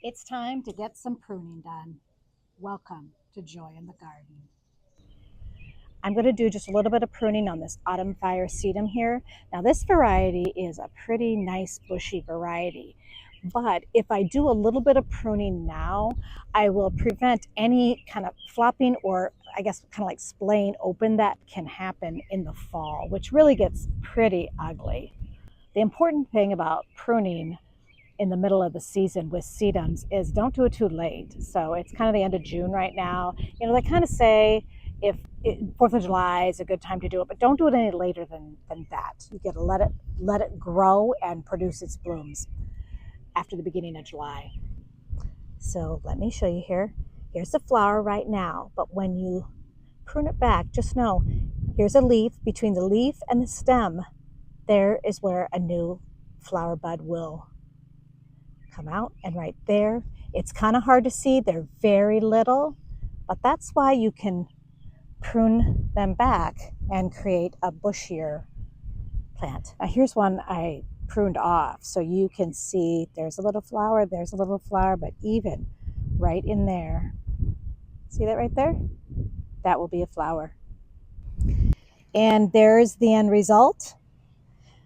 It's time to get some pruning done. Welcome to Joy in the Garden. I'm going to do just a little bit of pruning on this autumn fire sedum here. Now this variety is a pretty nice bushy variety, but if I do a little bit of pruning now, I will prevent any kind of flopping or I guess kind of like splaying open that can happen in the fall, which really gets pretty ugly. The important thing about pruning in the middle of the season with sedums is don't do it too late. So it's kind of the end of June right now. You know, they kind of say if 4th of July is a good time to do it, but don't do it any later than that. You got to let it grow and produce its blooms after the beginning of July. So let me show you here. Here's the flower right now, but when you prune it back, just know here's a leaf. Between the leaf and the stem, there is where a new flower bud will come out, and right there, it's kind of hard to see. They're very little, but that's why you can prune them back and create a bushier plant. Now here's one I pruned off, so you can see there's a little flower, but even right in there, see that right there? That will be a flower. And there's the end result.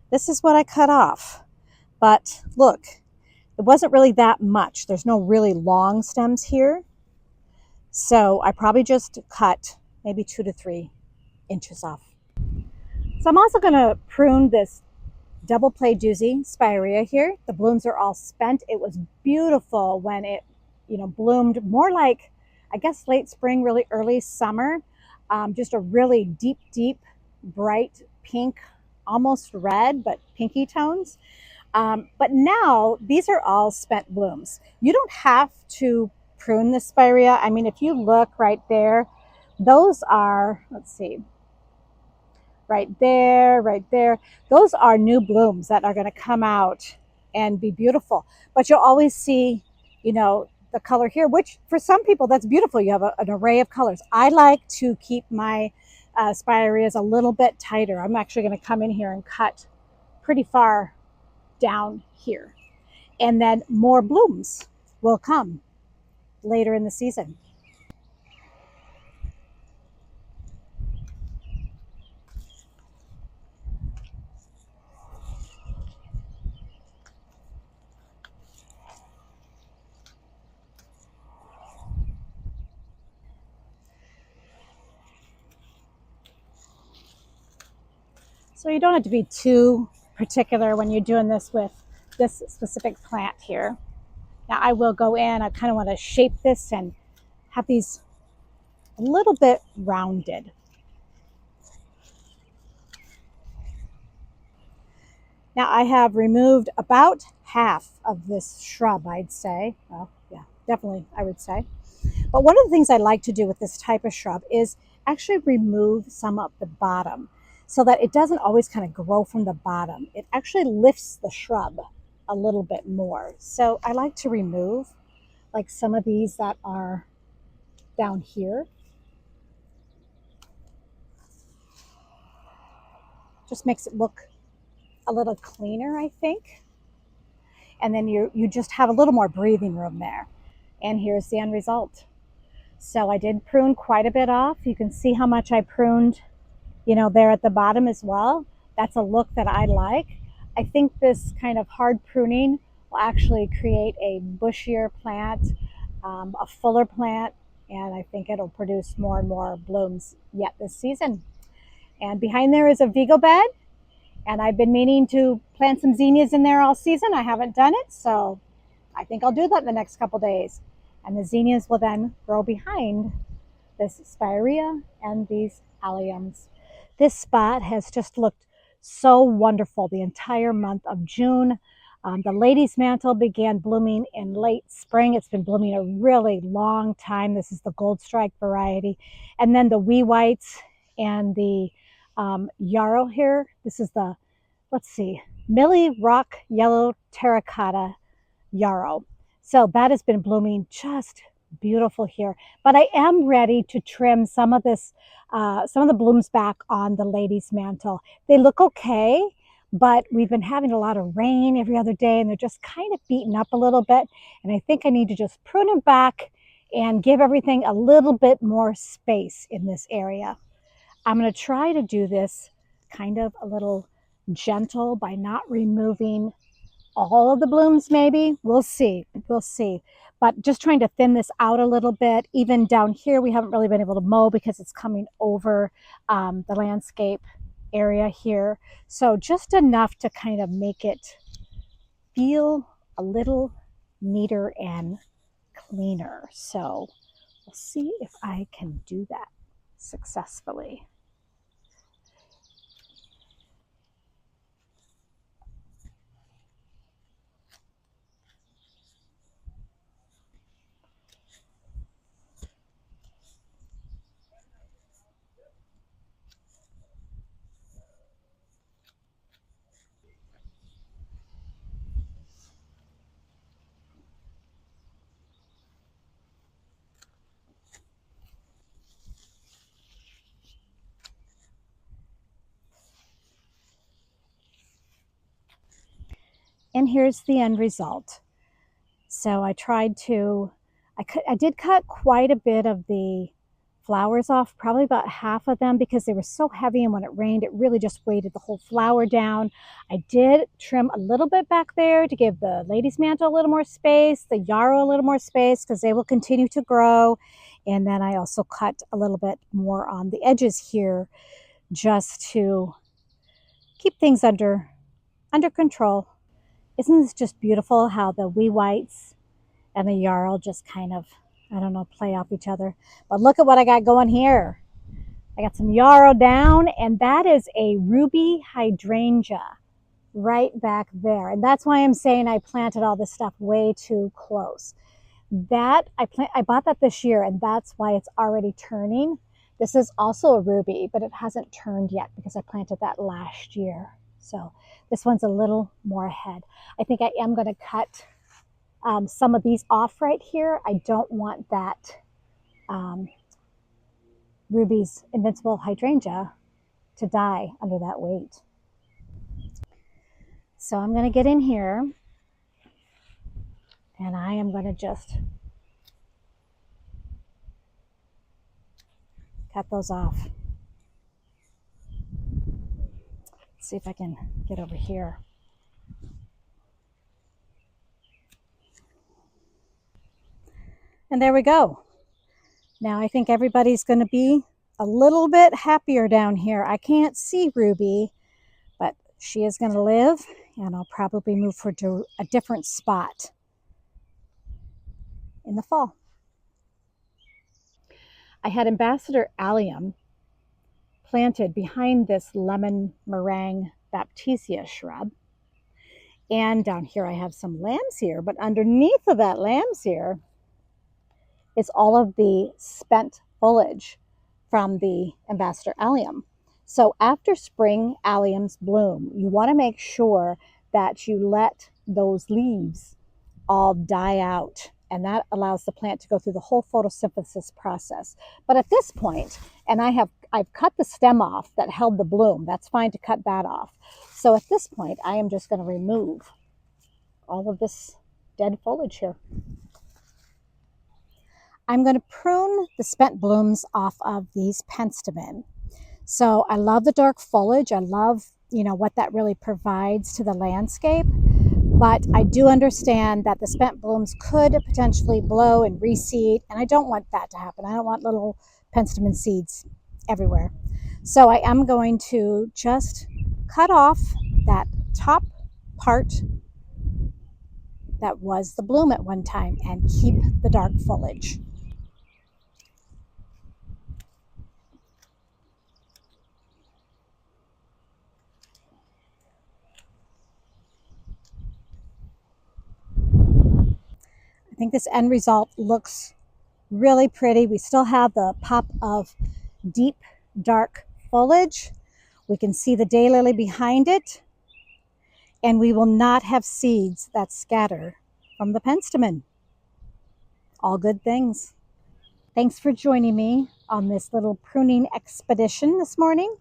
This is what I cut off, but look, it wasn't really that much. There's no really long stems here. So I probably just cut maybe 2 to 3 inches off. So I'm also going to prune this Double Play Doozie Spirea here. The blooms are all spent. It was beautiful when it, bloomed more like, I guess, late spring, really early summer. Just a really deep, bright pink, almost red, but pinky tones. But now these are all spent blooms. You don't have to prune the Spirea. I mean, if you look right there, those are, let's see, right there. Those are new blooms that are going to come out and be beautiful. But you'll always see, the color here, which for some people that's beautiful. You have an array of colors. I like to keep my Spireas a little bit tighter. I'm actually going to come in here and cut pretty far down here, and then more blooms will come later in the season. So you don't have to be too particular when you're doing this with this specific plant here. Now I will go in, I kind of want to shape this and have these a little bit rounded. Now I have removed about half of this shrub, I'd say. Well, yeah, definitely I would say. But one of the things I like to do with this type of shrub is actually remove some of the bottom so that it doesn't always kind of grow from the bottom. It actually lifts the shrub a little bit more. So I like to remove like some of these that are down here. Just makes it look a little cleaner, I think. And then you just have a little more breathing room there. And here's the end result. So I did prune quite a bit off. You can see how much I pruned, there at the bottom as well. That's a look that I like. I think this kind of hard pruning will actually create a bushier plant, a fuller plant, and I think it'll produce more and more blooms yet this season. And behind there is a Vigo bed, and I've been meaning to plant some zinnias in there all season. I haven't done it, so I think I'll do that in the next couple days. And the zinnias will then grow behind this Spirea and these alliums. This spot has just looked so wonderful the entire month of June. The lady's mantle began blooming in late spring. It's been blooming a really long time. This is the gold strike variety. And then the wee whites and the yarrow here. This is the, let's see, Millie Rock Yellow Terracotta yarrow. So that has been blooming just beautiful here. But I am ready to trim some of this, some of the blooms back on the lady's mantle. They look okay, but we've been having a lot of rain every other day and they're just kind of beaten up a little bit. And I think I need to just prune them back and give everything a little bit more space in this area. I'm going to try to do this kind of a little gentle by not removing all of the blooms. Maybe we'll see, but just trying to thin this out a little bit. Even down here we haven't really been able to mow because it's coming over the landscape area here, so just enough to kind of make it feel a little neater and cleaner. So we'll see if I can do that successfully. And here's the end result. So I tried to, I did cut quite a bit of the flowers off, probably about half of them, because they were so heavy, and when it rained, it really just weighted the whole flower down. I did trim a little bit back there to give the lady's mantle a little more space, the yarrow a little more space, because they will continue to grow. And then I also cut a little bit more on the edges here just to keep things under control. Isn't this just beautiful how the wee whites and the yarrow just kind of, I don't know, play off each other? But look at what I got going here. I got some yarrow down, and that is a ruby hydrangea right back there. And that's why I'm saying I planted all this stuff way too close. That I bought that this year, and that's why it's already turning. This is also a ruby, but it hasn't turned yet because I planted that last year. So this one's a little more ahead. I think I am going to cut some of these off right here. I don't want that Ruby's Invincible Hydrangea to die under that weight. So I'm going to get in here and I am going to just cut those off. Let's see if I can get over here. And there we go. Now I think everybody's going to be a little bit happier down here. I can't see Ruby, but she is going to live, and I'll probably move her to a different spot in the fall. I had Ambassador allium planted behind this lemon meringue baptisia shrub. And down here I have some lamb's ear, but underneath of that lamb's ear is all of the spent foliage from the Ambassador allium. So after spring alliums bloom, you want to make sure that you let those leaves all die out, and that allows the plant to go through the whole photosynthesis process. But at this point, and I've cut the stem off that held the bloom. That's fine to cut that off. So at this point, I am just going to remove all of this dead foliage here. I'm going to prune the spent blooms off of these penstemon. So I love the dark foliage. I love, what that really provides to the landscape. But I do understand that the spent blooms could potentially blow and reseed, and I don't want that to happen. I don't want little penstemon seeds everywhere. So I am going to just cut off that top part that was the bloom at one time and keep the dark foliage. I think this end result looks really pretty. We still have the pop of deep dark foliage. We can see the daylily behind it, and we will not have seeds that scatter from the penstemon. All good things. Thanks for joining me on this little pruning expedition this morning.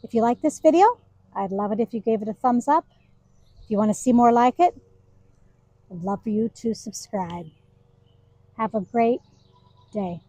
If you like this video, I'd love it if you gave it a thumbs up. If you want to see more like it, I'd love for you to subscribe. Have a great day.